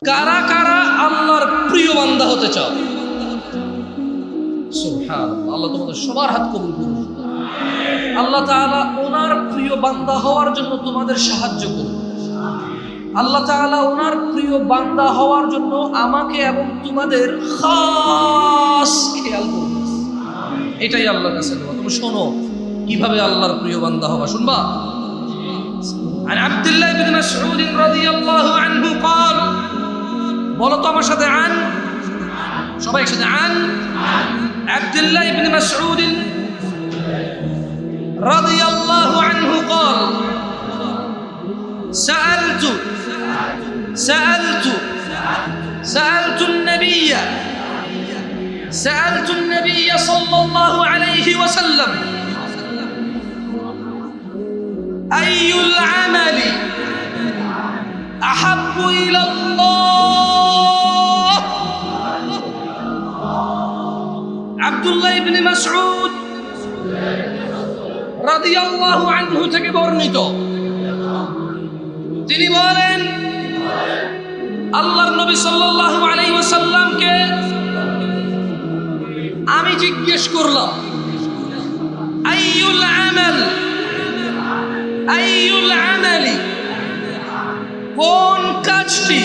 কারা কারা আল্লাহর প্রিয় বান্দা হতে চাও? সুবহানাল্লাহ, আল্লাহ তোমাদের সবার হাত কবুল করুন। আল্লাহ তাআলা ওনার প্রিয় বান্দা হওয়ার জন্য তোমাদের সাহায্য করুন। আল্লাহ তাআলা ওনার প্রিয় বান্দা হওয়ার জন্য আমাকে এবং তোমাদের খাস খেয়াল করুন। এটাই আল্লাহর কাছে দোয়া। তুমি শোনো কিভাবে আল্লাহর প্রিয় বান্দা হবা, শুনবা? عن عبد الله بن مسعود رضي الله عنه قال বলো তো আমার সাথে عن সবাই একসাথে عن عبد الله بن مسعود رضي الله عنه قال سألت النبي صلى الله عليه وسلم أي العمل أحب إلى الله عبد الله بن مسعود رضي الله عنه থেকে বর্ণিত, তিনি বলেন আল্লাহর নবী সাল্লাল্লাহু আলাইহি ওয়াসাল্লামকে আমি জিজ্ঞেস করলাম আইয়ুল আমালি, কোন কাজটি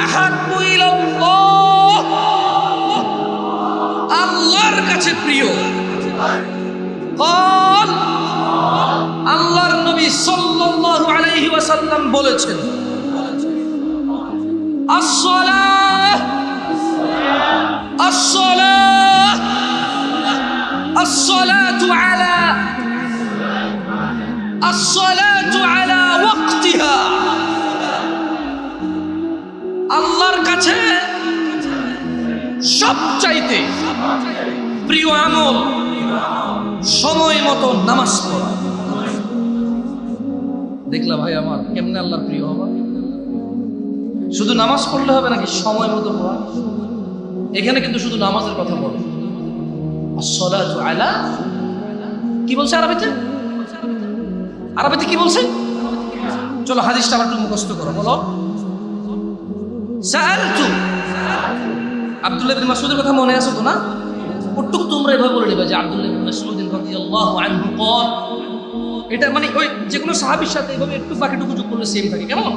আহাব্বু ইলাল্লাহ, আল্লাহর কাছে প্রিয়? قال আল্লাহর নবী সাল্লাল্লাহু আলাইহি ওয়াসাল্লাম বলেছেন الصلاة على وقتها, আল্লাহর কাছে সবচাইতে প্রিয় আমল সময় মতো নামাজ পড়া। দেখলা ভাই আমার কেমনে আল্লাহর প্রিয় হবা? শুধু নামাজ পড়লে হবে নাকি সময় মতো পড়া? এখানে কিন্তু শুধু নামাজের কথা বলে। আসসালাতু আলা, কি বলছে আরবিতে? আরবিতে কি বলছে? চলো হাদিসটা আবার একটু মুখস্থ করো, বলো। সাআলতু, আব্দুল্লাহ ইবনে মাসউদের কথা মনে আছে তো না? ওটুক তোমরা এভাবে বলে দিবা যে আব্দুল্লাহ ইবনে মাসউদ রাদিয়াল্লাহু আনহু قال, এটা মানে ওই যে কোনো সাহাবীর সাথে এভাবে একটু বাকিটুকু যোগ করলে সেম থাকে, কেমন?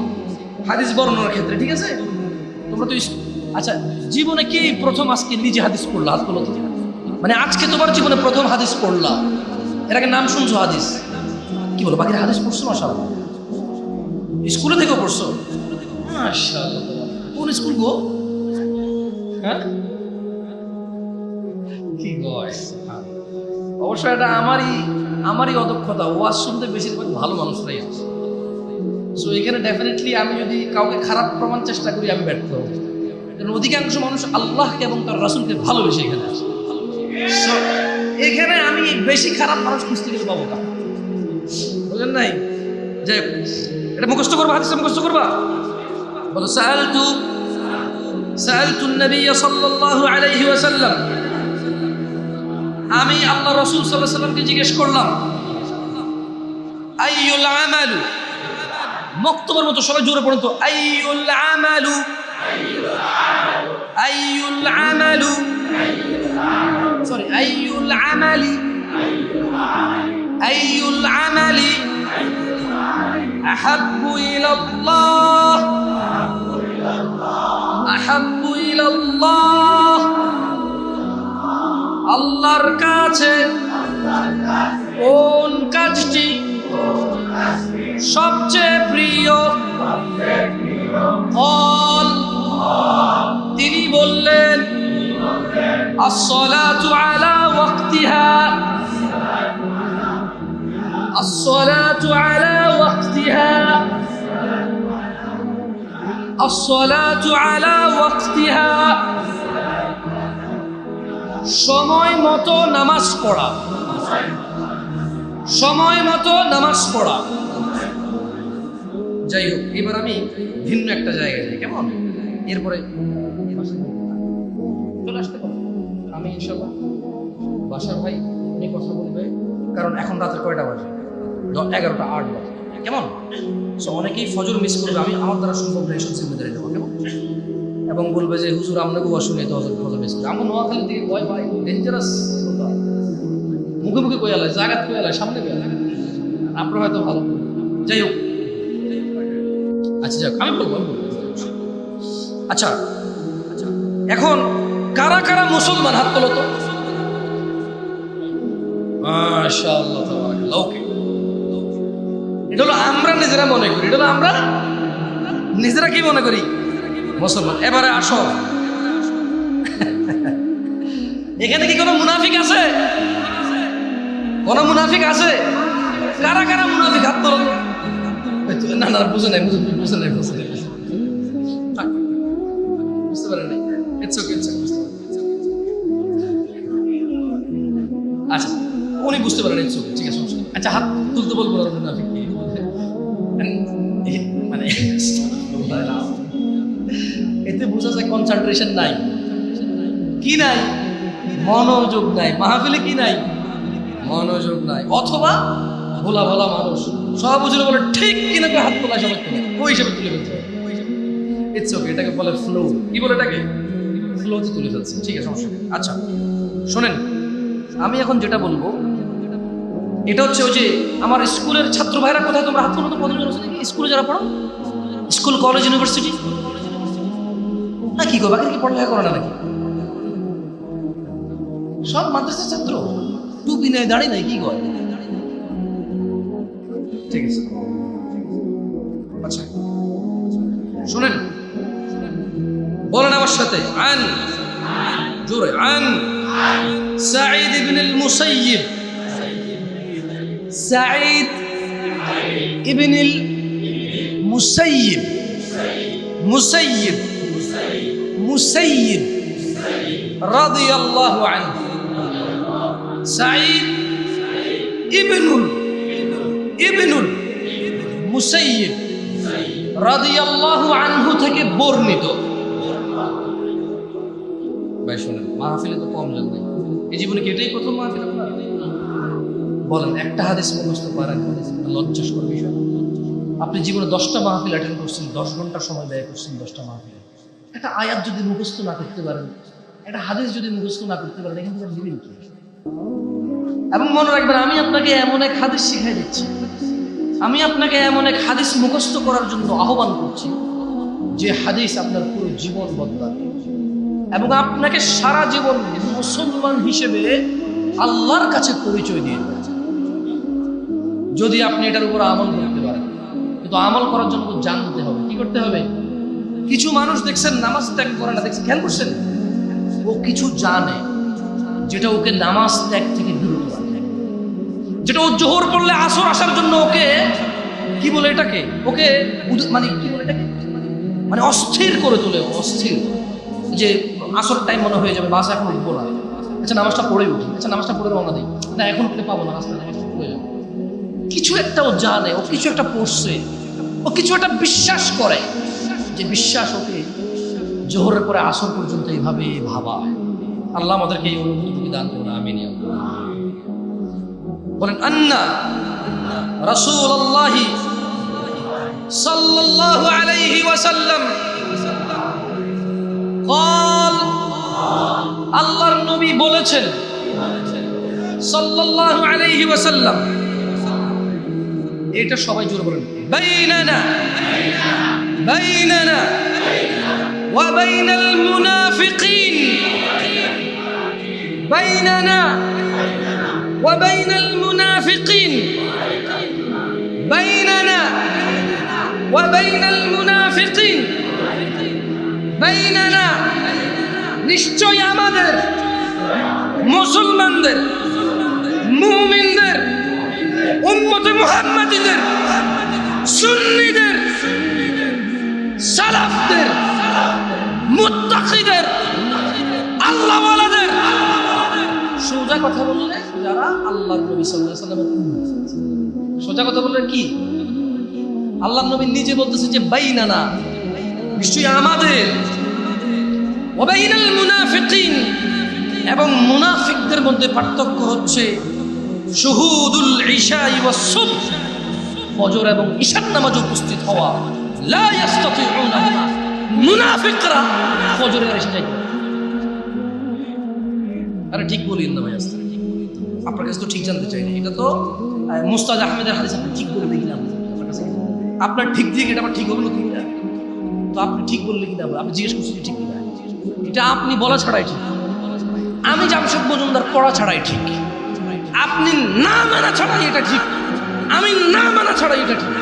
হাদিস বর্ণনার ক্ষেত্রে, ঠিক আছে? তোমরা তো আচ্ছা, জীবনে কি প্রথম আজকে নিজে হাদিস পড়লা? হাত তোলো তো। মানে আজকে তোমার জীবনে প্রথম হাদিস পড়লা, এর আগে নাম শুনছো হাদিস? কি বলো, বাকির হাদিস পড়ছো? মাশাআল্লাহ, স্কুলে থেকেও পড়ছো? মাশাআল্লাহ। কোন স্কুল গো? হ্যাঁ, কি গয়? অবশ্য এটা আমারই অদক্ষতা। ওয়াজ শুনতে বেশিরভাগ ভালো মানুষরাই আছে। সো এখানে ডেফিনেটলি আমি যদি কাউকে খারাপ প্রমাণ চেষ্টা করি আমি ব্যর্থ হব, কারণ অধিকাংশ মানুষ আল্লাহকে এবং তার রাসূলকে ভালোবেসে এখানে আসে। সো এখানে আমি বেশি খারাপ মানুষ খুঁজতে গেলে পাবো না, বুঝলেন নাই? যে এটা মুখস্থ করবা, হাদিসটা মুখস্থ করবা। বলো সাআলতু নবী সাল্লাল্লাহু আলাইহি ওয়াসাল্লাম, আমি আল্লাহ রাসূল সাল্লাল্লাহু আলাইহি ওয়াসাল্লামকে জিজ্ঞেস করলাম আইয়ুল আমালু, মক্তবের মতো সবাই জোরে পড়ুন তো, আইয়ুল আমালু সরি আইয়ুল আমালি আহাব্বু ইলাল্লাহ আল্লাহর কাছে কোন কাজটি সবচেয়ে প্রিয়? قال, তিনি বললেন الصلاة على وقتها, الصلاة على وقتها, الصلاة على وقتها, সময় মতো নামাজ পড়া, সময় মতো নামাজ পড়া। যাই হোক, এবার আমি ভিন্ন একটা জায়গায় যাই, কেমন? এরপরে চলে আসতে পারো, আমি ইনশাল্লাহ বাসার ভাই উনি কথা বলবে, কারণ এখন রাতের কয়টা বাজে? 11টা 8 বাজে। কেমন? অনেকেই ফজর মিস করবে, আমার দ্বারা সম্ভব না, এইসব জিম্মেদারি নেওয়া, কেমন? এবং বলবে যে হুজুর আপনাকে অসুবিধা তো ফজর মিস করে। আমার নোয়াখালী থেকে ভয় ভাই, ডেঞ্জারাস, মুখে মুখে কই আলায়, জায়গা কই আলায়, সামনে কই আলায়, আপনার হয়তো ভালো। যাই হোক, আচ্ছা যাক, আমি বলবো। আচ্ছা, এখন কারা কারা মুসলমান হাত তোলো তো। মাশাআল্লাহ, তাবারাকাল্লাহ। ওকে, এটা হলো আমরা নিজেরা মনে করি, এটা হলো আমরা নিজেরা কি মনে করি, মুসলমান। এবারে আসো, এখানে কি কোনো মুনাফিক আছে? কোন মুনাফিক আছে? কারা কারা মুনাফিক হাত তোলো। না না, বুঝে নাই, বুঝে নাই, বুঝতে পারেন নাই। আচ্ছা, উনি বুঝতে পারেন, ঠিক আছে। আচ্ছা, হাত তুলতে বলবো মুনাফিক মানে এতে বোঝা যায় কনসেন্ট্রেশন নাই, কি নাই, মনোযোগ নাই, মাহফিলে কি নাই, মনোযোগ নাই, অথবা ভোলা ভোলা মানুষ সব বুঝলে বলে ঠিক কিনা হাত তোলা সবাই তুলে ওই হিসাবে তুলে ফেলছে। ইটস ওকে, এটাকে বলে ফ্লো। কি বলে এটাকে? ফ্লোতে তুলে ফেলছে, ঠিক আছে, সমস্যা নেই। আচ্ছা শোনেন, আমি এখন যেটা বলবো এটা হচ্ছে ওই যে আমার স্কুলের ছাত্র ভাইরা, কোথায় তোমরা হাত তোলো তো? কতজন আছে নাকি স্কুলে যারা পড়ো? স্কুল, কলেজ, ইউনিভার্সিটি, না কি গো, বাকি কি পড়ালেখা করে না নাকি? সব মাদ্রাসার ছাত্র, টুপি নেই, দাড়ি নাই, কি করে? ঠিক আছে, আচ্ছা শুনেন, বলেন আমার সাথে, আন জোরে, আন সাঈদ ইবনুল মুসাইয়িব, সাঈদ ইবনুল মুসাইয়িব, মুসাইয়িব মুসাইয়িব রাদিয়াল্লাহু আনহু, সাঈদ ইবনুল মুসাইয়িব রাদিয়াল্লাহু আনহু থেকে বর্ণিত। ভাই শুনেন, মাহফিলে তো কম যান নাই, এই জীবনে কি এটাই প্রথম মাহফিল? বলেন একটা হাদিস মুখস্থ করেন, লজ্জাস্কর বিষয়। আপনি জীবনে 10টা মাহফিল অ্যাটেন্ড করছেন, 10 ঘন্টা সময় ব্যয় করছেন 10টা মাহফিলে। একটা আয়াত যদি মুখস্থ না করতে পারেন, একটা হাদিস যদি মুখস্থ না করতে পারেন, এখান থেকে দিবেন কি? এবং মনে রাখবেন, আমি আপনাকে এমন এক হাদিস শিখাই দিচ্ছি, আমি আপনাকে এমন এক হাদিস মুখস্থ করার জন্য আহ্বান করছি, যে হাদিস আপনার পুরো জীবন বদলাবে এবং আপনাকে সারা জীবন মুসলমান হিসেবে আল্লাহর কাছে পরিচয় দিয়ে দেবে, যদি আপনি এটার উপর আমল করতে পারেন। কিন্তু আমল করার জন্য তো জানতে হবে। কি করতে হবে? কিছু মানুষ দেখছেন নামাজ ত্যাগ করে না, দেখছেন, খেয়াল করছেন, ও কিছু জানে যেটা ওকে নামাজ ত্যাগ থেকে বিরত রাখে, যেটা ও জোহর পড়লে আসর আসার জন্য ওকে কি বলে এটাকে, ওকে মানে কি বলে এটাকে, মানে অস্থির করে তোলে, অস্থির, যে আসর টাইম মনে হয়ে যাবে, বাস এখন উঠবো না, আচ্ছা নামাজটা পড়ে উঠি, আচ্ছা নামাজটা পড়ে রওনা দিই, না এখন উঠতে পাবো না, রাস্তায় নামাজটা পড়ে যাবে। কিছু একটা ও জানে, ও কিছু একটা পড়ছে, ও কিছু একটা বিশ্বাস করে, যে বিশ্বাস ওকে জোহরের পরে আসর পর্যন্ত এইভাবে ভাবা। আল্লাহ আমাদেরকে এই অনুভূতি দান করুন, আমিন। বলেন, আন্না রাসূলুল্লাহ সাল্লাল্লাহু আলাইহি ওয়াসাল্লাম قال, আল্লাহর নবী বলেছেন সাল্লাল্লাহু আলাইহি ওয়াসাল্লাম, এটা সবাই জোরে বলেন, বাইনানা ওয়া বাইনাল মুনাফিকিন, বাইনানা ওয়া বাইনাল মুনাফিকিন, বাইনানা ওয়া বাইনাল মুনাফিকিন, বাইনানা, নিশ্চয় আমাদের মুসলমানদের, মুমিনদের, উম্মতে মুহাম্মাদীদের, সুন্নিদের, সালাফদের, মুত্তাকিদের, আল্লাহওয়ালাদের, সোজা কথা বললে যারা আল্লাহর নবী সাল্লাল্লাহু আলাইহি ওয়াসাল্লামের উম্মত, সোজা কথা বললে কি, আল্লাহর নবী নিজে বলতেছে যে বাইনানা, নিশ্চয়ই আমাদের, ওয়া বাইনাল মুনাফিকিন, এবং মুনাফিকদের মধ্যে পার্থক্য হচ্ছে শুহুদুল ইশা ওয়াস সুবহ, ফজর এবং ইশার নামাজে উপস্থিত হওয়া। লা ইস্তাতিউনাহুমা, মুনাফিকরা ফজরে আর এসে যাইতে। আরে ঠিক বলিন না ভাই, আস্তে আপনার কাছে তো ঠিক জানতে চাই না, এটা তো মুস্তাদ আহমেদের হাদিস, আপনি ঠিক বলে দিলাম আপনার কাছে, আপনার ঠিক দিয়ে এটা আবার ঠিক হলো কি না, তো আপনি ঠিক বললে কিনা আপনি জিজ্ঞেস করছেন ঠিক কিনা, এটা আপনি বলা ছাড়াই ঠিক, আমি জামশেদ মজুমদার পড়া ছাড়াই ঠিক, আপনি না মানা ছাড়াই এটা ঠিক, আমি না মানা ছাড়াই এটা ঠিক,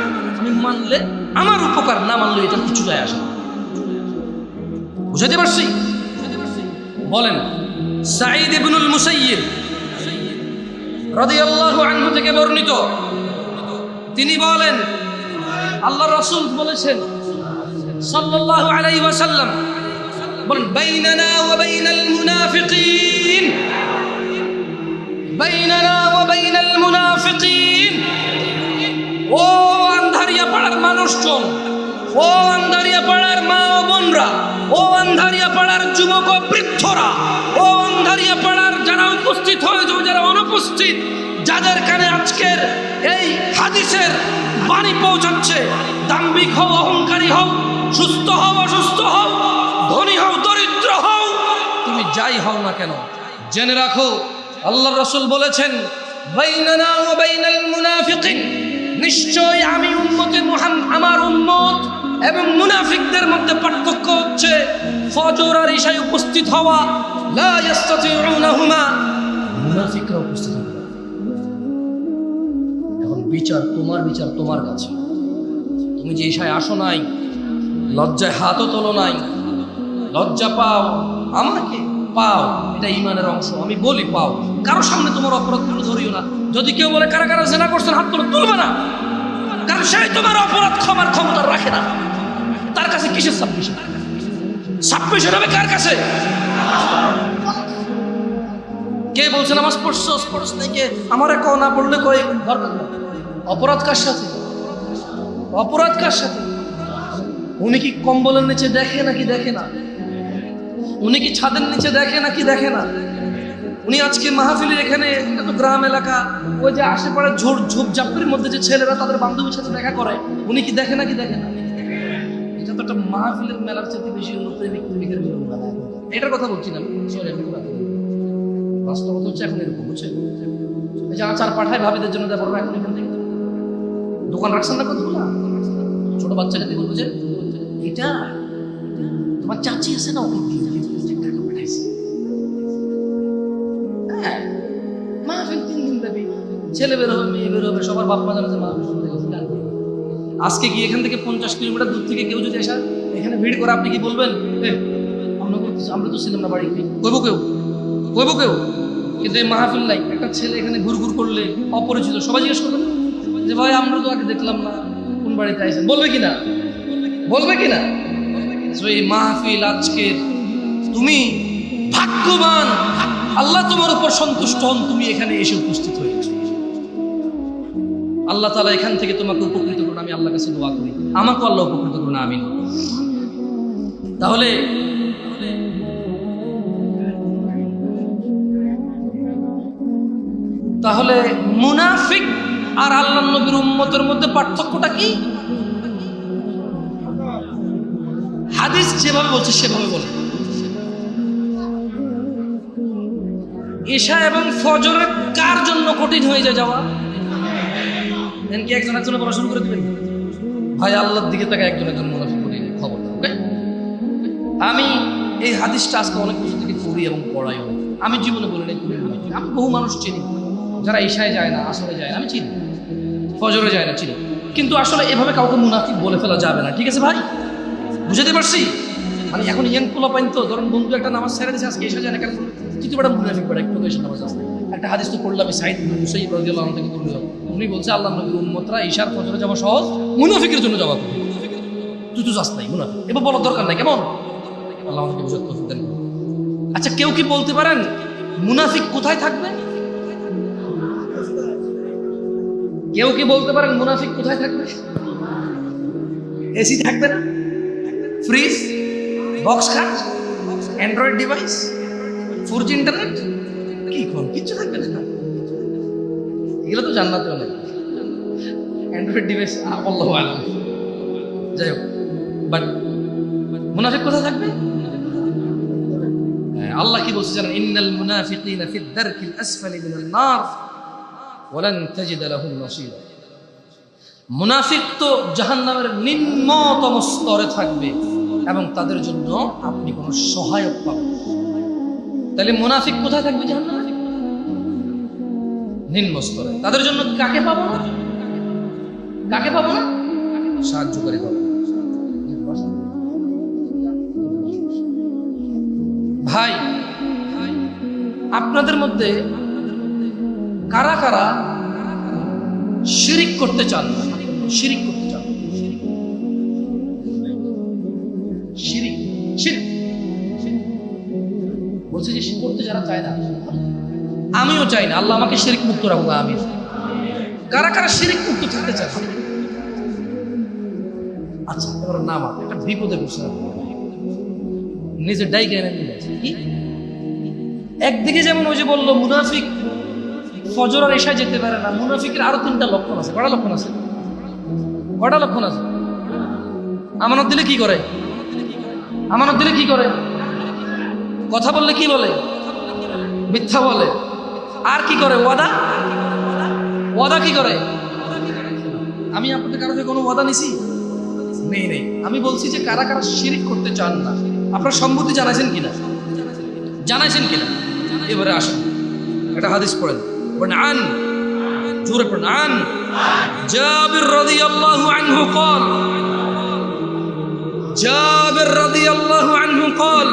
আমি মানলে আমার উপকার, না মানলে এটা কিছু যায় আসে। বুঝাতে পারছি? বলেন সাঈদ ইবনুল মুসাইয়িব রাদিয়াল্লাহু আনহু থেকে বর্ণিত, তিনি বলেন আল্লাহর রাসূল বলেছেন সাল্লাল্লাহু আলাইহি ওয়াসাল্লাম, বলেন বাইনানা ওয়া বাইনাল মুনাফিকিন, বাইনানা ওয়া বাইনাল মুনাফিকিন, ও আন্ধারিয়া পাড়ার মানুষজন, ও আন্ধারিয়া পাড়ার মা ও বোনরা, ও আন্ধারিয়া পাড়ার যুবক ও বৃদ্ধরা, ও আন্ধারিয়া পাড়ার যারা উপস্থিত হয়েছে, যারা অনুপস্থিত, যাদের কানে আজকের এই হাদিসের বাণী পৌঁছাচ্ছে, দাম্ভিক হও, অহংকারী হও, সুস্থ হও, অসুস্থ হও, ধনী হও, দরিদ্র হও, তুমি যাই হও না কেন, জেনে রাখো আল্লাহর রাসূল বলেছেন বাইনানা ওয়া বাইনাল মুনাফিকিন, নিশ্চয় আমি উম্মতে মুহাম্মদ, আমার উম্মত এবং মুনাফিকদের মধ্যে পার্থক্য হচ্ছে ফজর আর ইশায় উপস্থিত হওয়া। লা ইস্তাতিউনাহুমা, মুনাফিকরা উপস্থিত হবে। এখন বিচার তোমার কাছে, তুমি যে ইশায় আসো নাই, লজ্জায় হাতও তোলো নাই, লজ্জা পাও, আমাকে পাও, এটা ঈমানের অংশ, আমি বলি পাও, কারো সামনে তোমার অপরাধ তুলে ধরিও না। যদি কেউ বলে কারা কারা জিনা করছেন হাত তুলবে না, কারণ সে তোমার অপরাধ ক্ষমার ক্ষমতা রাখে না, তার কাছে কিসের সাবমিশন হবে কার কাছে? কে বলছে নামাজ পড়ছ নাই, কে আমারে কও না পড়লে কই দরকার নেই। অপরাধ কার সাথে? অপরাধ কার সাথে? উনি কি কম্বলের নিচে দেখে নাকি দেখে না? উনি কি ছাদের নিচে দেখে নাকি দেখে না? উনি আজকে মাহফিলের এখানে, এটা তো গ্রাম এলাকা, ওই যে আশেপাশে ঝোপঝাপের মধ্যে যে ছেলেরা তাদের বান্ধবীর সাথে দেখা করে, উনি কি দেখে নাকি দেখে না? এটা তো একটা মাহফিলের মেলার চেয়ে বেশি হলো প্রেমিকের মিলন মেলা। এটার কথা বলছি না, সরি, আমি বাস্তবতা হচ্ছে এখন এরকম, বুঝছেন? এই যে আচার পাঠায় ভাবিদের জন্য দেবো, এখন এখান থেকে দোকান রাখছেন না কতগুলো, ছোট বাচ্চাকে দিয়ে বলবো যে এটা তোমার চাচি আছে না, ওকে দিয়ে টাকা পাঠাইছে। হ্যাঁ, মাহফিল 3 দিন দেবে, ছেলে বের হবে, মেয়ে বের হবে, সবার বাপ মা জানে যে মাহফিল শুনতে গেছে। আজকে কি এখান থেকে 50 কিলোমিটার দূর থেকে কেউ যদি আসা এখানে ভিড় করে, আপনি কি বলবেন আমরা তো ছিলাম না বাড়ি? কইব কেউ? কিন্তু এই মাহফিল নাই, একটা ছেলে এখানে ঘুরঘুর করলে অপরিচিত, সবাই জিজ্ঞেস করবেন যে ভাই আমরা তো আগে দেখলাম না, কোন বাড়িতে আইছেন? বলবে কিনা? এই মাহফিল আজকে, তুমি ভাগ্যবান, আল্লাহ তোমার উপর সন্তুষ্ট হন, তুমি এখানে এসে উপস্থিত হয়েছো। আল্লাহ তাআলা এখান থেকে তোমাকে উপকৃত করুন, আমি আল্লাহর কাছে দোয়া করি, আমাকে আল্লাহ উপকৃত করুন, আমিন। তাহলে মুনাফিক আর আল্লাহর নবীর উম্মতের মধ্যে পার্থক্যটা কি? হাদিস যেভাবে বলছে সেভাবে বলে। ঈশা এবং ফজরের কার জন্য কঠিন হয়ে যায় যাওয়া? কি একজন একজনের পড়া শুরু করে দিবেন? ভাই আল্লাহর দিকে তাকে একজন মুনাফিক কঠিন খবর। ওকে, আমি এই হাদিসটা আজকে অনেক বছর থেকে পড়ি এবং পড়াই অনেক। আমি জীবনে বলি নাই, আমি বহু মানুষ চিনি যারা ঈশায় যায় না, আসরে যায় না, আমি চিনি, ফজরে যায় না, চিনি, কিন্তু আসলে এভাবে কাউকে মুনাফিক বলে ফেলা যাবে না। ঠিক আছে ভাই, বুঝাতে পারছি? মানে এখন ইয়াং পোলা পাইন তো, ধরুন বন্ধু একটা নামাজ ছেড়ে দিয়েছে, আজকে ঈশা যায় না কেন, কিন্তু বেটা মুনাফিক বেটা, একটু এসে নামাজ আসবে। একটা হাদিস তো পড়লাম সাঈদ ইবনে মুসাইয়িব রাদিয়াল্লাহু আনহু থেকে বলল, উনি বলছে আল্লাহর নবীর উম্মতরা ঈশার ফজরে যাওয়া সহজ, মুনাফিকের জন্য যাওয়া কঠিন। তুই তো যাস নাই মুনাফিক, এবার বলার দরকার নাই, কেমন? আল্লাহ আমাকে বুঝাতে তৌফিক দেন। আচ্ছা, কেউ কি বলতে পারেন মুনাফিক কোথায় থাকবে? কেউ কি বলতে পারেন মুনাফিক কোথায় থাকবে? এসি থাকবে না, ফ্রিজ, বক্স খাট, অ্যান্ড্রয়েড ডিভাইস, 4G ইন্টারনেট, কি কোন কিছু থাকবে না। এগুলো তো জান্নাতেও নেই। অ্যান্ড্রয়েড প্রাইভেট ডিভাইস, আল্লাহু আলাম। যাই হোক, বাট মুনাফিক কোথায় থাকবে? আল্লাহ কি বলছে জানেন? ইন্নাল মুনাফিকিনা ফিদ দারকিল আসফালি মিনান নার ওয়া লান তাজিদ লাহুম নাসীরা। মুনাফিক তো জাহান্নামের নিম্নতম স্তরে থাকবে এবং তাদের জন্য আপনি কোনো সহায়ক পাবেন। তাহলে মুনাফিক কোথায় থাকবে? জাহান্নামে, নিম্ন স্তরে। তাদের জন্য কাকে পাবো না? কাকে পাবো না? সাহায্যকারী পাবো। ভাই, আপনাদের মধ্যে কারা কারা শিরিক করতে চান? শিরিক করতে চান? শিরিক শিরিক বলছে যে করতে যারা চায় না, আমিও চাই না। আল্লাহ আমাকে শিরিক মুক্ত রাখবো। আমি কারা কারা শিরিক মুক্ত থাকতে চান? আচ্ছা, এবার নাম একটা বিপদে বসে নিজের ডাইকে এনে নিয়ে যাচ্ছে। কি একদিকে যেমন ওই যে বললো মুনাফিক ফজর আর এশায় যেতে পারে না, মুনাফিকের আরো 3টা লক্ষণ আছে। কটা লক্ষণ আছে? কটা লক্ষণ আছে? আমানত দিলে কি করে? আমানত দিলে কি করে? কথা বললে কি বলে? মিথ্যা বলে। আর কি করে? ওয়াদা। ওয়াদা কি করে? আমি আপনাদের কারো কোনো ওয়াদা নিছি? নেই। আমি বলছি যে কারা কারা শিরিক করতে চান না, আপনারা সম্মতি জানাইছেন কিনা? জানাইছেন কিনা? এবারে আসেন একটা হাদিস পড়েন। عن جورب عن جابر رضي الله عنه قال جابر رضي الله عنه قال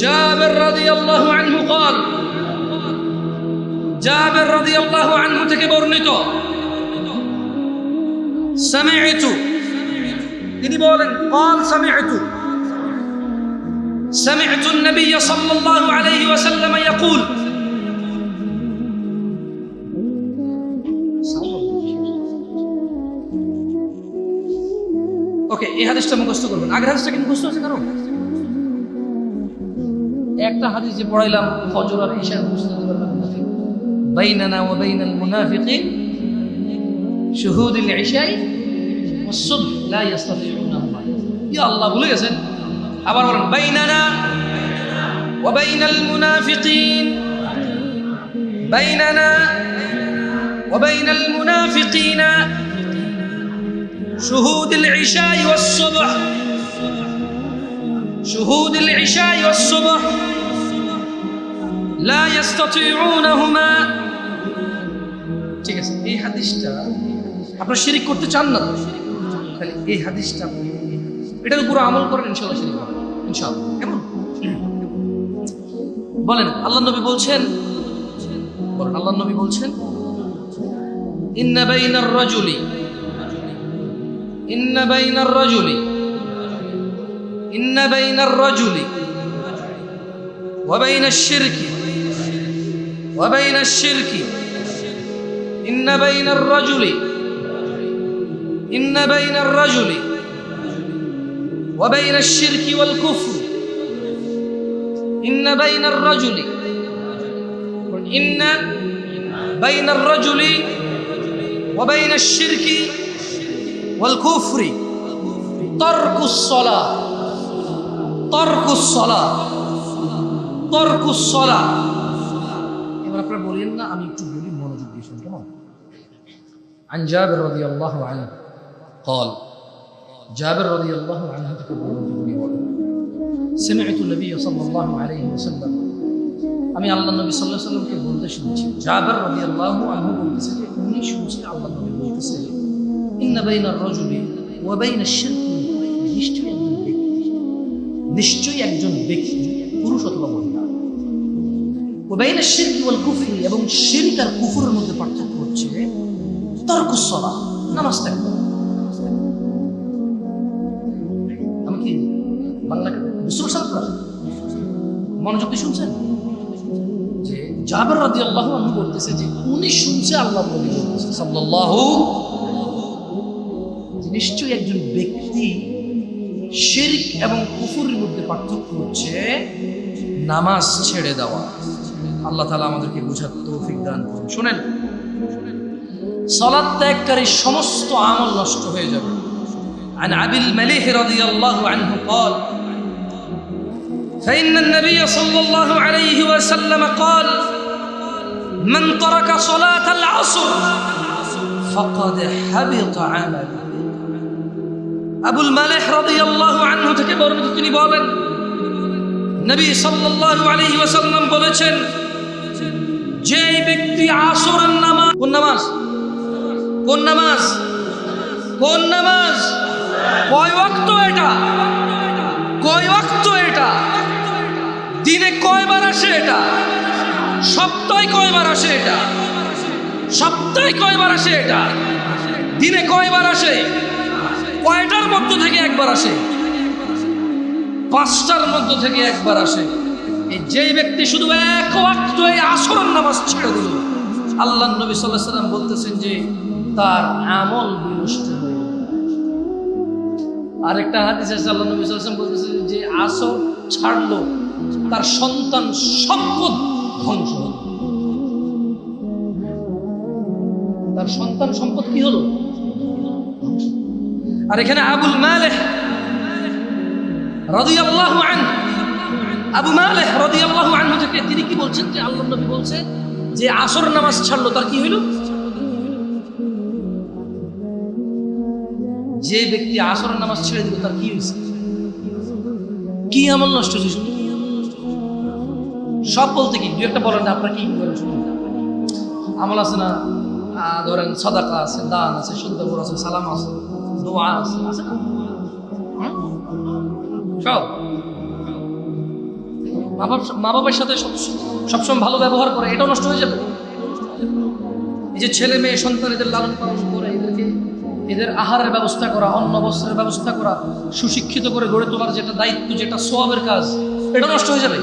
جابر رضي الله عنه قال جابر رضي الله عنه থেকে বর্ণিত سمعت তিনি বলেন قال سمعت النبي صلى الله عليه وسلم يقول ওকে, এই হাদিসটা মুখস্থ করবেন। আগের হাদিসটা কি মুখস্থ আছে কারণ? একটা হাদিস যে পড়াইলাম ফজর আর ইশা মুখস্থ করতে পারবেন না। বাইনানা ওয়া বাইনাল মুনাফিকিন শুহুদুল ইশাই ওয়াস সুবহ লা ইস্তাতিউনাহুমা। ইয়া আল্লাহ, ভুলে গেছেন? আবার বলেন বাইনানা ওয়া বাইনাল মুনাফিকিন বাইনানা ওয়া বাইনাল মুনাফিকিনা شهود العشاء والصبح شهود العشاء والصبح لا يستطيعونهما। ঠিক আছে, এই হাদিসটা আপনারা শিরিক করতে চান না তো, তাহলে এই হাদিসটা এটার উপর আমল করেন, ইনশাআল্লাহ শিরিক হবে ইনশাআল্লাহ। কেমন বলেন? আল্লাহ নবী বলছেন, বলেন আল্লাহ নবী বলছেন ইন্না বাইনার রাজুলি إن بين الرجل وبين الشرك إن بين الرجل وبين الشرك والكفر إن بين الرجل وبين الشرك والكفر ترك الصلاة এবার আপনারা বলেন না, আমি একটু বলি, মনোযোগ দিয়ে শুনুন কেমন? عن جابر رضي الله عنه قال جابر رضي الله عنه থেকে বলেন سمعت النبي صلى الله عليه وسلم আমি আল্লাহর নবী সাল্লাল্লাহু আলাইহি ওয়াসাল্লামকে বলতে শুনেছি। জাবের রাদিয়াল্লাহু আনহু বলতেছে যে উনি শুনছে আল্লাহর নবী বলতেছে ইন্না বাইনার রাজুলি ওয়া বাইনাশ শিরকি, নিশ্চয়ই একজন ব্যক্তি পুরুষ অথবা মহিলা, ওয়া বাইনাশ শিরকি ওয়াল কুফরি, এবং শিরক আর কুফরের মধ্যে পার্থক্য হচ্ছে তারকুস সালাহ, নামাজ ত্যাগ করা। আমি কি বাংলা বিশ্বস্ত মনোযোগ দিয়ে শুনছেন? যে জাবের রাদিয়াল্লাহু আনহু বলতেছে যে উনি শুনছে আল্লাহর নবী বলতেছে সাল্লাল্লাহু, নিশ্চয়ই একজন ব্যক্তি শিরক এবং কুফরের মধ্যে পার্থক্য হচ্ছে নামাজ ছেড়ে দেওয়া। আল্লাহ তাআলা আমাদেরকে বুঝার তৌফিক দান করুন। শুনেন, সালাত ত্যাগকারী সমস্ত আমল নষ্ট হয়ে যাবে। عن أبي المليح رضي الله عنه قال فإن النبي صلى الله عليه وسلم قال من ترك صلاة العصر فقد حبط عمله। আবুল মালিহ রাদিয়াল্লাহু আনহু থেকে বর্ণিত, তিনি বলেন নবী সাল্লাল্লাহু আলাইহি ওয়াসাল্লাম বলেছেন, যে ব্যক্তি আসরের নামাজ, কোন নামাজ, কোন নামাজ, কোন নামাজ, কয় ওয়াক্ত এটা, কয় ওয়াক্ত এটা, দিনে কয়বার আসে এটা, সপ্তাহে কয়বার আসে এটা, সপ্তাহে কয়বার আসে এটা, দিনে কয়বার আসে, কয়টার মধ্য থেকে একবার আসে, 5টার মধ্য থেকে একবার আসে। এই যেই ব্যক্তি শুধু এক ওয়াক্ত এই আসরের নামাজ ছেড়ে দিল, আল্লাহর নবী সাল্লাল্লাহু আলাইহি ওয়াসাল্লাম বলতেছেন যে তার আমল বিনষ্ট হয়ে যাবে। আরেকটা হাদিসে আল্লাহর নবী সাল্লাল্লাহু আলাইহি ওয়াসাল্লাম বলতেছেন যে আসর ছাড়লো তার সন্তান সম্পদ ধ্বংস হলো, তার সন্তান সম্পদ কি হলো। আর এখানে আবুল মালিহ রাদিয়াল্লাহু আনহু, আবু মালিহ রাদিয়াল্লাহু আনহু থেকে তিনি কি বলছেন যে আল্লাহর নবী বলছে যে আসর নামাজ ছাড়লো তার কি হইল, যে ব্যক্তি আসর নামাজ ছেড়ে দিল তার কি হয়েছে, কি আমল নষ্ট হয়েছে। সব বলতে কি দু একটা বলেন, আপনার কি আমল আছে না, ধরেন সাদাকা আছে, দান আছে, শুদ্ধ আছে, সালাম আছে, দোয়া আছে, আছে না সব। মা বাবার সাথে সবসময় ভালো ব্যবহার করে, এটাও নষ্ট হয়ে যাবে। এই যে ছেলে মেয়ে সন্তান এদের লালন পালন করে, এদের আহারের ব্যবস্থা করা, অন্ন বস্ত্রের ব্যবস্থা করা, সুশিক্ষিত করে গড়ে তোলার যেটা দায়িত্ব, যেটা সওয়াবের কাজ, এটা নষ্ট হয়ে যাবে।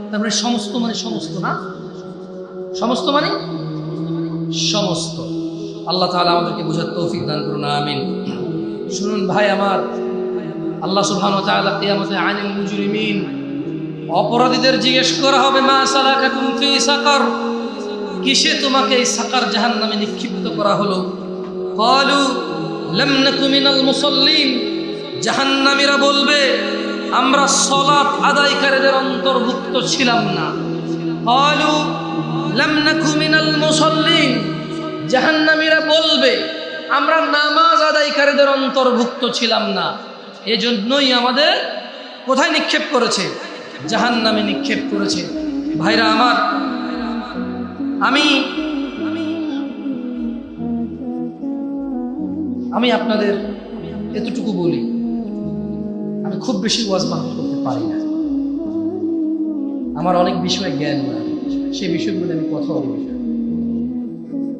তারপরে সমস্ত মানে সমস্ত না, সমস্ত মানে সমস্ত। আল্লাহ তাআলা আমাদেরকে বোঝার তৌফিক দান করুন, আমিন। শুনুন ভাই আমার, আল্লাহ সুবহানাহু ওয়া তাআলা কিয়ামতে আনিল মুজরিমিন, অপরাধীদের জিজ্ঞেস করা হবে, মা সালাকাকুম ফি সাকার, কিসে তোমাকে এই সাকার জাহান্নামে নিক্ষিপ্ত করা হলো। ক্বালু লাম নাকু মিনাল মুসাল্লিন, জাহান্নামীরা বলবে আমরা সালাত আদায়কারীদের অন্তর্ভুক্ত ছিলাম না। ক্বালু লাম নাকু মিনাল মুসাল্লিন, জাহান্নামীরা বলবে আমরা নামাজ আদায়কারীদের অন্তর্ভুক্ত ছিলাম না, এজন্যই আমাদের কোথায় নিক্ষেপ করেছে, জাহান্নামে নিক্ষেপ করেছে। ভাইরা আমার, আমি আপনাদের এতটুকু বলি, আমি খুব বেশি ওয়াজ মাহফিল করতে পারি না, আমার অনেক বিষয়ে জ্ঞান নাই, সেই বিষয়গুলো আমি কথা বলি।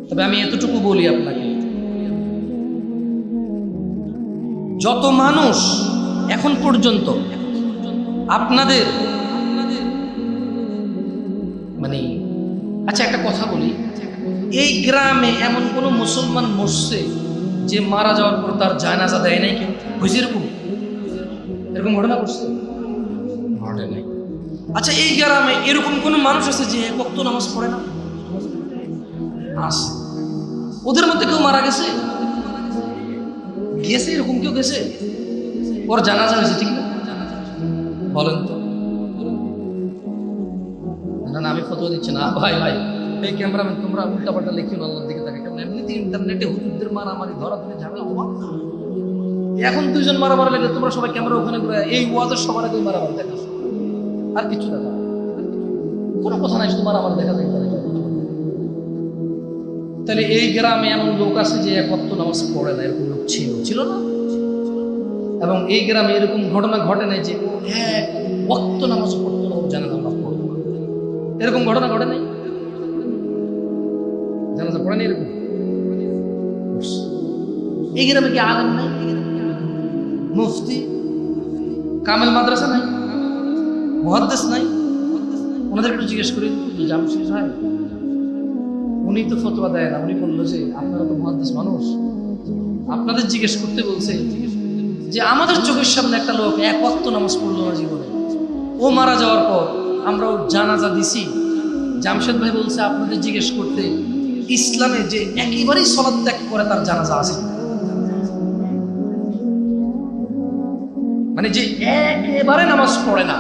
তবে আমি এতটুকু বলি আপনাকে, যত মানুষ এখন পর্যন্ত আপনাদের মানে, আচ্ছা একটা কথা বলি, এই গ্রামে এমন কোন মুসলমান মরছে যে মারা যাওয়ার পর তার জানাজা দেয় নাই কেউ? হয়েছে এরকম? এরকম ঘটনা ঘটছে? ঘটে নাই। আচ্ছা এই গ্রামে এরকম কোন মানুষ আছে যে এক ওয়াক্ত নামাজ পড়ে না? আছে। ওদের মধ্যে কেউ মারা গেছে? গেছে, এরকম কেউ গেছে? ওর জানাজা হয়েছে, ঠিক না? বলেন তো। না না, আমি ফতোয়া দিচ্ছি না ভাই। ভাই এই ক্যামেরাম্যান, তোমরা উল্টাপাল্টা লিখিও না, আল্লাহর দিকে তাকে। কেমন এমনিতে ইন্টারনেটে হুজুরদের মারামারি, ধরাধরি, ঝামেলা হওয়া, এখন দুইজন মারামারি লাগলে তোমরা সবাই ক্যামেরা ওখানে ঘুরে এই ওয়াজের সবার আগে মারামারি দেখা, আর কিছু দেখা কোনো কথা নাই, শুধু মারামারি দেখা যায়। তাহলে এই গ্রামে এমন লোক আছে যে এক ওয়াক্ত নামাজ পড়ে না, এরকম লোক ছিল না? এবং এই গ্রামে এরকম ঘটনা ঘটে নাই যে এক ওয়াক্ত নামাজ পড়তো না, জানাজা নামাজ পড়তো না, এরকম ঘটনা ঘটে নাই? জানাজা পড়ে নাই এরকম? এই গ্রামে কি আলেম নাই, মুফতি, কামেল মাদ্রাসা নাই, মুহাদ্দিস নাই? ওনাদের একটু জিজ্ঞেস করি, জামশেদ সাহেব উনি তো ফতোয়া দেয় না, উনি বললো যে আপনারা তো মুহাদ্দিস মানুষ, আপনাদের জিজ্ঞেস করতে বলছে যে আমাদের চোখের সামনে একটা লোক এক ওয়াক্ত নামাজ পড়লো না জীবনে, ও মারা যাওয়ার পর আমরা ওর জানাজা দিছি, জামশেদ ভাই বলছে আপনাদের জিজ্ঞেস করতে ইসলামে যে একেবারেই সালাত ত্যাগ করে তার জানাজা আছে, মানে যে একেবারে নামাজ পড়ে না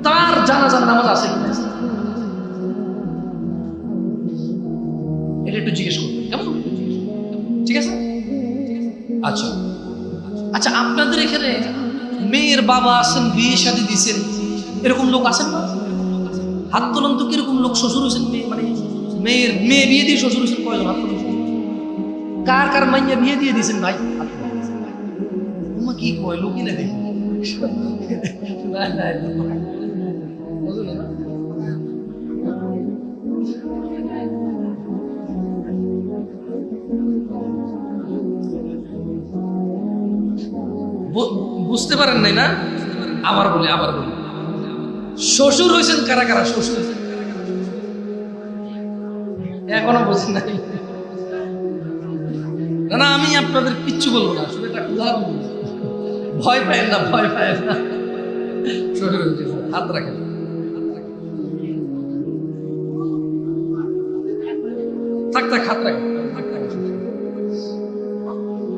তার জানাজার নামাজ আছে কিনা, এটা একটু জিজ্ঞেস করবেন, কেমন? ঠিক আছে? আচ্ছা আচ্ছা, আপনাদের এখানে মেয়ের বাবা আছেন, বিয়ে শাদী দিয়েছেন, এরকম লোক আছেন না? হাত তোলেন তো। কিরকম লোক শ্বশুর হয়েছেন, মানে মেয়ে বিয়ে দিয়ে শ্বশুর হয়েছেন কয়জন? হাত তোলেন। কার কার মাইয়া বিয়ে দিয়ে দিয়েছেন ভাই? তোমার কি কয় লোকই না দেখি। বুঝতে পারেন নাই না? আবার বলি শ্বশুর হয়েছেন কারা কারা? শ্বশুর এখনো বুঝি নাই না? আমি আপনাদের কিচ্ছু বলবো না, শুধু একটা উদাহরণ বলবো। ভয় পায় না। শ্বশুর হয়েছে, হাত রাখেন। থাক হাত রাখেন।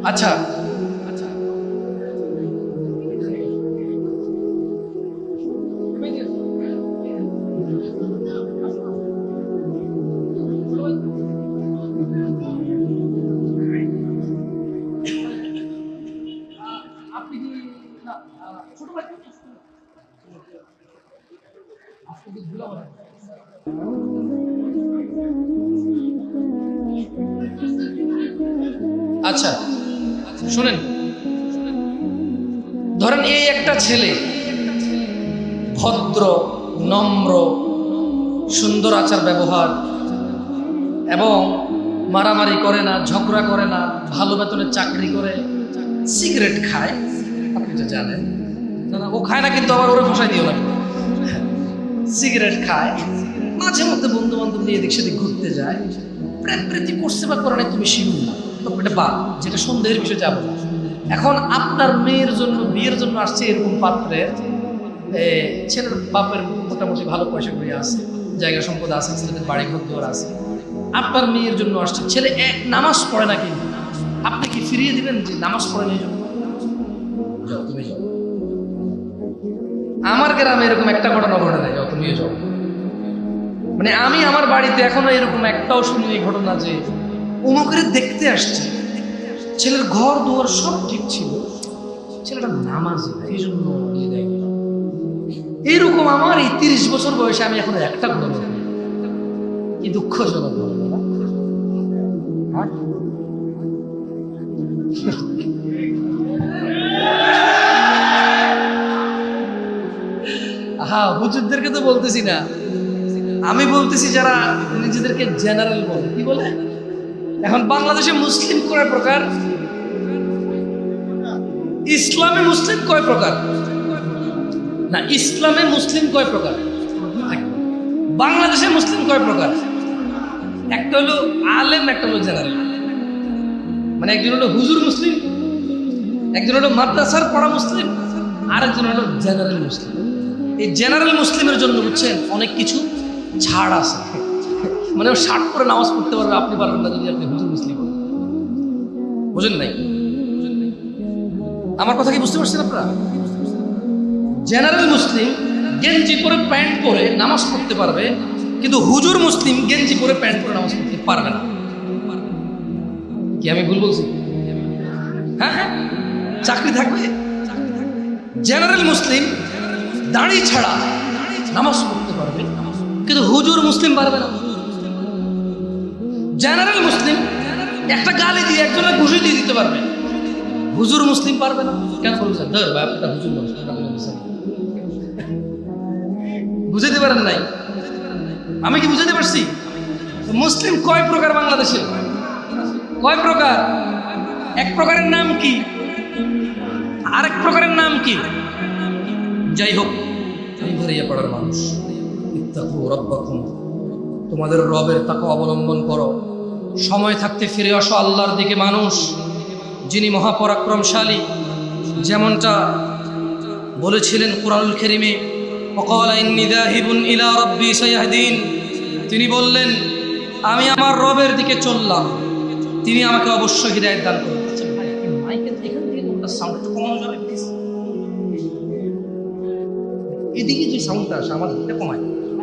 আচ্ছা আচ্ছা শুনেন, ধরেন এই একটা ছেলে ভদ্র, নম্র, সুন্দর আচার ব্যবহার এবং মারামারি করে না, ঝগড়া করে না, ভালো বেতনের চাকরি করে, সিগারেট খায়, আপনি তো জানেন না? ও খায় না কিন্তু আবার ওরে ফসাই দিও না। সিগারেট খায়, মাঝে মধ্যে বন্ধু বান্ধব নিয়ে এদিক সেদিক ঘুরতে যায়, প্রেম প্রীতি করছে বা করে না তুমি শিখুন না, তো এটা বাদ, যেটা সন্দেহের বিষয় যাবো না। এখন আপনার মেয়ের জন্য বিয়ের জন্য আসছে এরকম পাত্রে, ছেলের বাপের মোটামুটি ভালো পয়সা করে আছে, জায়গা সম্পদ আছে, ছেলেদের বাড়ি ঘর দুয়ার আছে, আপনার মেয়ের জন্য আসছে। ছেলে নামাজ পড়ে না, কিন্তু আপনি কি ফিরিয়ে দিবেন যে নামাজ পড়ে না? যাও তুমি যাও। আমার গ্রামে এরকম একটা ঘটনা ঘটে নাই, যাও তুমিও যাও। মানে আমি আমার বাড়িতে এখনো এরকম একটাও শুনি এই ঘটনা যে অমুকের দেখতে আসছে, ছেলের ঘর দুয়ার সব ঠিক ছিল, ছেলেটা নামাজি, এই জন্য নিয়ে দেয়। এইরকম আমার এই 30 বছর বয়সে আমি এখন একটা ঘটনা, কি দুঃখজনক ঘটনা। হ্যাঁ, হুজুরদেরকে তো বলতেছি না, আমি বলতেছি যারা নিজেদেরকে জেনারেল বলে। কি বলে? এখন বাংলাদেশে মুসলিম কয় প্রকার? ইসলামে মুসলিম কয় প্রকার? না, ইসলামে মুসলিম কয় প্রকার? বাংলাদেশে মুসলিম কয় প্রকার? একটা হলো আলেম, একটা হলো জেনারেল। মানে একজন হলো হুজুর মুসলিম, একজন হলো মাদ্রাসার পড়া মুসলিম, আর একজন হলো জেনারেল মুসলিম। এই জেনারেল মুসলিমের জন্য বুঝছেন অনেক কিছু ছাড় আছে। মানে ও শার্ট করে নামাজ পড়তে পারবে, আপনি পারবেন না যদি আপনি হুজুর মুসলিম হন। বুঝেন নাই? আমার কথা কি বুঝতে পারছেন আপনারা? জেনারেল মুসলিম গেঞ্জি পরে প্যান্ট পরে নামাজ পড়তে পারবে, কিন্তু হুজুর মুসলিম গেঞ্জি পরে প্যান্ট পরে নামাজ পড়তে পারবে না। কি আমি ভুল বলছি? হ্যাঁ, চাকরি থাকবে। জেনারেল মুসলিম দাড়ি ছাড়া নামাজ পড়তে পারবে, কিন্তু হুজুর মুসলিম পারবে না। জেনারেল মুসলিম একটা গালি দিয়ে একজনের ঘুষি দিয়ে দিতে পারবে, হুজুর মুসলিম পারবে না। কেন বলছেন? বুঝাতে পারেন নাই? আমি কি বুঝাতে পারছি? মুসলিম কয় প্রকার বাংলাদেশে? কয় প্রকার? এক প্রকারের নাম কি, আরেক প্রকারের নাম কি? যাই হোক, ধরিয়া পড়ার মানুষ, ইত্তাকু রাব্বাকুম, তোমাদের রবের তাকওয়া অবলম্বন করো, সময় থাকতে ফিরে আসো আল্লাহর দিকে। মানুষ যিনি মহাপরাক্রমশালী, যেমনটা বলেছিলেন কুরআনুল কারীমে, ওয়াকালা ইন্নী যাহিবুন ইলা রাব্বি সায়াহদিন, তিনি বললেন আমি আমার রবের দিকে চললাম, তিনি আমাকে অবশ্যই হিদায়াত দান করবেন। আচ্ছা ভাই, মাইকের এখান থেকে কোনটা সাউন্ড একটু কমানো যাবে প্লিজ? এদিকে যে সাউন্ডটা আসে আমার এটা কমায়,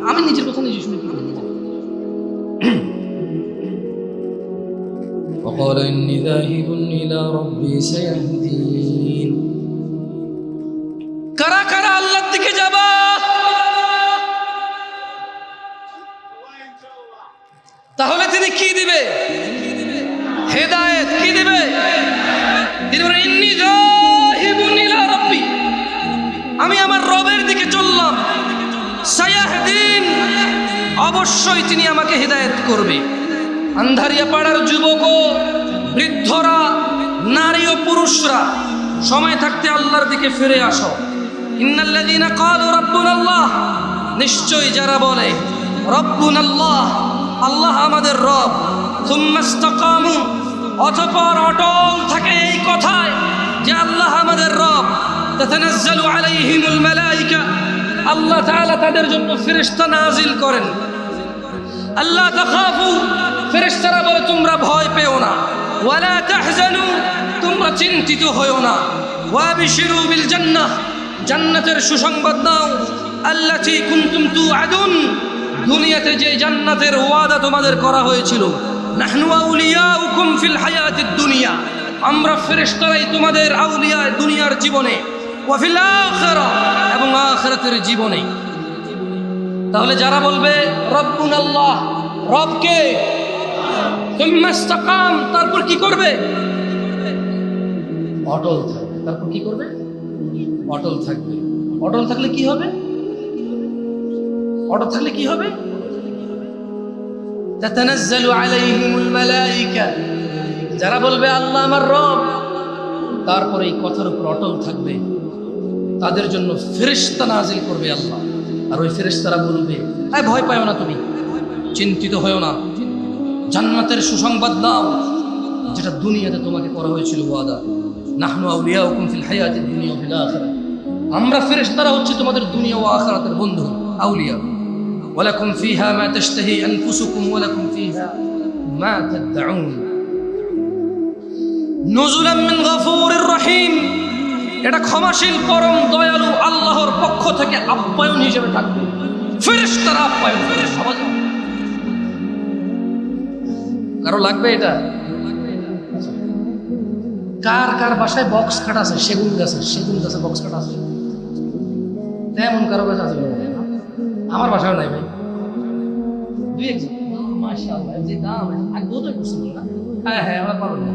আমি নিজের কথা নিজে শুনে কি করব? وقال إني ذاهب إلى ربي سيهدين। কারা কারা আল্লাহর দিকে যাবা? তাহলে তিনি কি দিবে? হেদায়েত কি দিবে? তিনি বলেন ইন্নী যাহিবুন ইলা রাব্বি, আমি আমার রবের দিকে চললাম, সায়াহদিন, অবশ্যই তিনি আমাকে হেদায়েত করবে। আন্ধারিয়া পাড়ার যুবক ও বৃদ্ধরা, নারী ও পুরুষরা, সময় থাকতে আল্লাহর দিকে ফিরে আসো। ইন্নাল্লাযীনা ক্বালু রাব্বুনাল্লাহ, নিশ্চয়ই যারা বলে রব্বুনাল্লাহ, আল্লাহ আমাদের রব, সুম্মা ইসতাকামু, অতঃপর অটল থাকে এই কথায় যে আল্লাহ আমাদের রব, তাতানাজ্জালু আলাইহিমুল মালায়েকা, আল্লাহ তাআলা তাদের জন্য ফেরেশতা নাজিল করেন। আল্লাহ তাখাফু, ফেরেশতারা বলে তোমরা ভয় পেও না, ওয়ালা তাহজানু, তোমরা চিন্তিত হয়ো না, ওয়াবিশিরু বিল জান্নাহ, জান্নাতের সুসংবাদ দাও, আল্লাতী কুনতুম তুআদুন, দুনিয়াতে যে জান্নাতের ওয়াদা তোমাদের করা হয়েছিল। নাহনু আউলিয়াউকুম ফিল হায়াতিদ দুনিয়া, আমরা ফেরেশতারাই তোমাদের আউলিয়া দুনিয়ার জীবনে, ওয়া ফিল আখিরাহ, এবং আখিরাতের জীবনে। তাহলে যারা বলবে রব্বুনাল্লাহ, রবকে, সুম্মা ইসতাকাম, তারপর কি করবে? অটল থাকবে। তারপর কি করবে? অটল থাকবে। অটল থাকলে কি হবে? অটল থাকলে কি হবে? তাতানাজ্জালু আলাইহিমুল মালায়েকা, যারা বলবে আল্লাহ আমার রব, তারপরে এই কথার উপর অটল থাকবে, তাদের জন্য ফেরেশতা নাজিল করবে আল্লাহ। আর ওই ফেরেশতারা বলবে ভয় পাও না, তুমি চিন্তিত হয়ো না, জান্নাতের সুসংবাদ দাও, যেটা দুনিয়াতে তোমাকে করা হয়েছিল ওয়াদা। নাহনু আউলিয়াউকুম ফিল হায়াতিদ দুনিয়া ওয়া ফিল আখিরাহ, আমরা ফেরেশতারা হচ্ছে তোমাদের দুনিয়া ও আখিরাতের বন্ধু, আউলিয়া। ওয়ালাকুম ফিহা মা তাশতাহি আনফুসুকুম ওয়ালাকুম ফিহা মা তাদউন নুজুলাম মিন গফুরির রহিম, এটা ক্ষমাশীল পরম দয়ালু আল্লাহর পক্ষ থেকে আপ্যায়ন হিসেবে থাকবে। ফেরেশতারা আপ্যায়ন করে, কারো লাগবে এটা? কার কার বাসায় বক্স খাট আছে? সেগুন গাছের বক্স খাট আছে? তেমন কারো কাছে আছে? আমার বাসায় নাই ভাই, দুই একজন। মাশাআল্লাহ, যে দাম আগে বোধহয় করছিল না। হ্যাঁ, আমার পারবো না।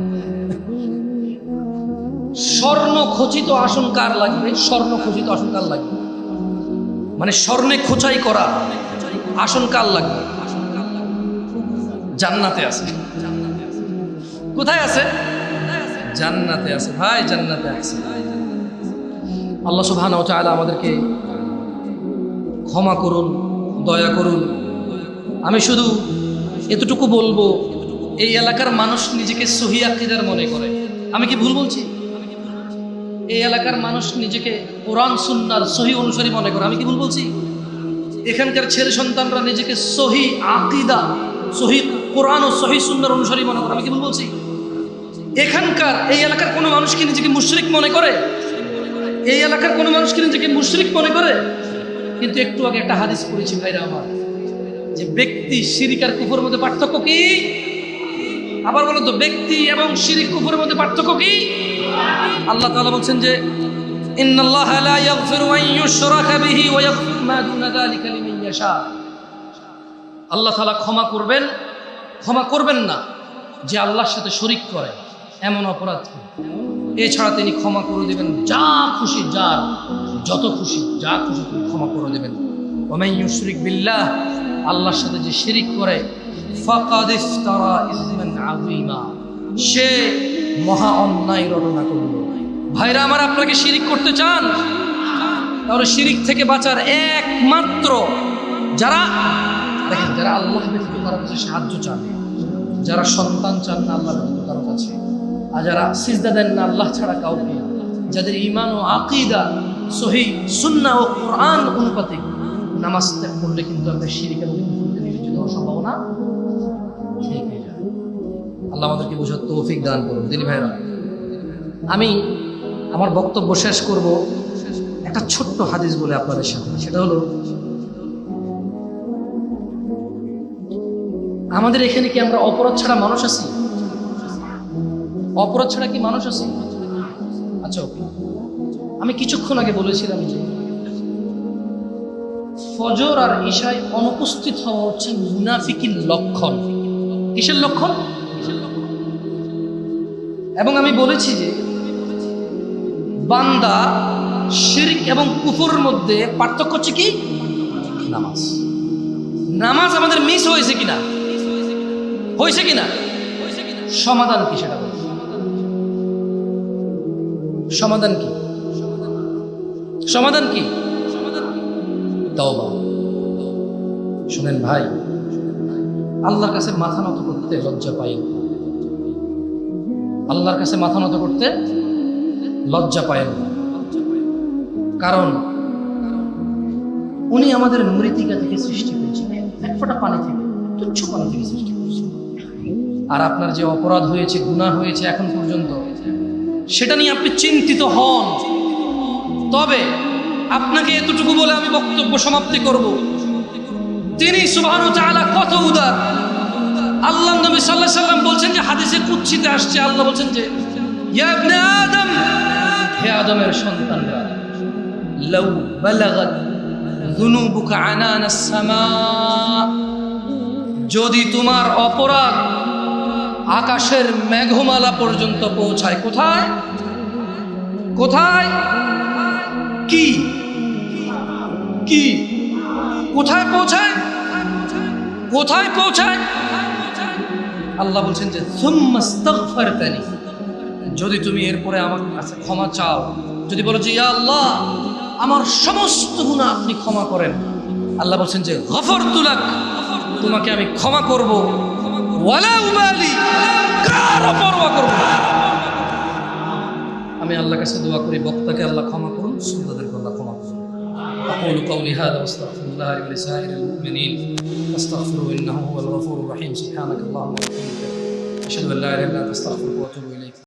স্বর্ণ খচিত আসন কার লাগবে? স্বর্ণ খচিত আসন কার লাগবে? মানে স্বর্ণে খোঁচাই করা আসন কার লাগবে? জান্নাতে আছে। কোথায় আছে? জান্নাতে আছে ভাই, জান্নাতে আছে। আল্লাহ সুবহানাহু ওয়া তাআলা আমাদেরকে ক্ষমা করুন, দয়া করুন। আমি শুধু এতটুকু বলবো, এই এলাকার মানুষ নিজেকে সহি আকীদার মনে করে। আমি কি ভুল বলছি? এই এলাকার মানুষ নিজেকে কোরআন সুন্নাহর সহি অনুসারী মনে করে। আমি কি ভুল বলছি? এখানকার ছেলে সন্তানরা নিজেকে সহি আকীদা, সহি কোরআন ও সহি সুন্নাহর অনুসারী মনে করে। আমি কি ভুল বলছি? এখানকার এই এলাকার কোনো মানুষ কি নিজেকে মুশরিক মনে করে? এই এলাকার কোনো মানুষ কি নিজেকে মুশরিক মনে করে? কিন্তু একটু আগে একটা হাদিস পড়েছি ভাইরা আমার, যে ব্যক্তি শিরিক আর কুফরের মধ্যে পার্থক্য কি? আবার বলো তো, ব্যক্তি এবং শিরিক কুফরের মধ্যে পার্থক্য কি? আল্লাহ তাআলা বলছেন যে ইন্নাল্লাহা লা ইয়াগফিরু আন ইউশরাকা বিহি ওয়া ইয়াগফিরু মা দুনা যালিকা লিমান ইয়াশা। আল্লাহ তাআলা ক্ষমা করবেন না যে আল্লাহর সাথে শরীক করে, এমন অপরাধ। এছাড়া তিনি ক্ষমা করে দেবেন যা খুশি, যার যত খুশি, যা খুশি তিনি ক্ষমা করে দেবেন। ওয়া মান ইউশরিক বিল্লাহ, আল্লাহর সাথে যে শিরিক করে, ফাকাদ ইফতারা ইসমান আযীমা, সে মহা অন্যায় রটনা করল। ভাইরা আমার, আপনাকে শিরিক করতে চান? তাহলে শিরিক থেকে বাঁচার একমাত্র যারা আল্লাহ ব্যতীত কারো কাছে সাহায্য চান, যারা সন্তান চান না আল্লাহ ব্যতীত কারো কাছে, আর যারা সিজদা দেন না আল্লাহ ছাড়া কাউকে, যাদের ঈমান ও আকীদা সহিহ সুন্নাহ ও কোরআন অনুপাতে, নামাজ ত্যাগ করলে কিন্তু আমরা শিরিকের মধ্যে নিয়োজিত হওয়ার সম্ভাবনা আল্লাহ আমাদেরকে বোঝার তৌফিক দান করুন। দিনী ভাইরা, আমি আমার বক্তব্য শেষ করব একটা ছোট্ট হাদিস বলে আপনাদের সামনে। সেটা হলো, আমাদের এখানে কি আমরা অপরাধ ছাড়া মানুষ আছি? অপরাধ ছাড়া কি মানুষ আছে? আচ্ছা, আমি কিছুক্ষণ আগে বলেছিলাম যে ফজর আর ঈশায় অনুপস্থিত হওয়া হচ্ছে মুনাফিকির লক্ষণ। কিসের লক্ষণ? এবং আমি বলেছি যে বান্দা শিরক এবং কুফরের মধ্যে পার্থক্য হচ্ছে কি? নামাজ। নামাজ আমাদের মিস হয়েছে কিনা? হয়েছে কিনা? সমাধান কি সেটা বলুন। সমাধান কি? সমাধান কি? তওবা। শুনেন ভাই, আল্লাহর কাছে মাথা নত করতে লজ্জা পাই। আল্লাহর কাছে মাথা নত করতে লজ্জা পায় না, কারণ উনি আমাদের মৃত্তিকা থেকে সৃষ্টি করেছেন, এক ফোঁটা পানি থেকে, তুচ্ছ পানি থেকে সৃষ্টি করেছেন। আর আপনার যে অপরাধ হয়েছে, গুনাহ হয়েছে এখন পর্যন্ত, সেটা নিয়ে আপনি চিন্তিত হন। তবে আপনাকে এতটুকু বলে আমি বক্তব্য সমাপ্তি করব, তিনি সুবহানাহু ওয়া তাআলা কত উদার। আল্লাহ নবী সাল্লাল্লাহু আলাইহি সাল্লাম বলছেন যে হাদিসে কুদসিতে আসছে, আল্লাহ বলছেন যে ইয়া ইবনে আদম, হে আদমের সন্তানরা, লাউ বালাগাত যুনুবুকা আনানাস সামা, যদি তোমার অপরাধ আকাশের মেঘমালা পর্যন্ত পৌঁছায়। কোথায়? কোথায়? কি কি কোথায় পৌঁছায়? কোথায় পৌঁছায়? আল্লাহ বলছেন যে সুম্মাস্তাগফারতানি, যদি তুমি এরপরে আমার কাছে ক্ষমা চাও, যদি বলো যে ইয়া আল্লাহ আমার সমস্ত গুনাহ আপনি ক্ষমা করেন, আল্লাহ বলছেন যে গফরতু লাক, তোমাকে আমি ক্ষমা করব, ওয়ালা উবালি, কারো পরোয়া করব না। আমি আল্লাহর কাছে দোয়া করি, বক্তাকে আল্লাহ ক্ষমা করুন, শ্রোতাদেরকে আল্লাহ ক্ষমা করুন। أقول قولي هذا واستغفر الله ولسائر المؤمنين فاستغفروه إنه هو الغفور الرحيم. سبحانك اللهم وبحمدك أشهد أن لا إله إلا أنت أستغفرك وأتوب إليك.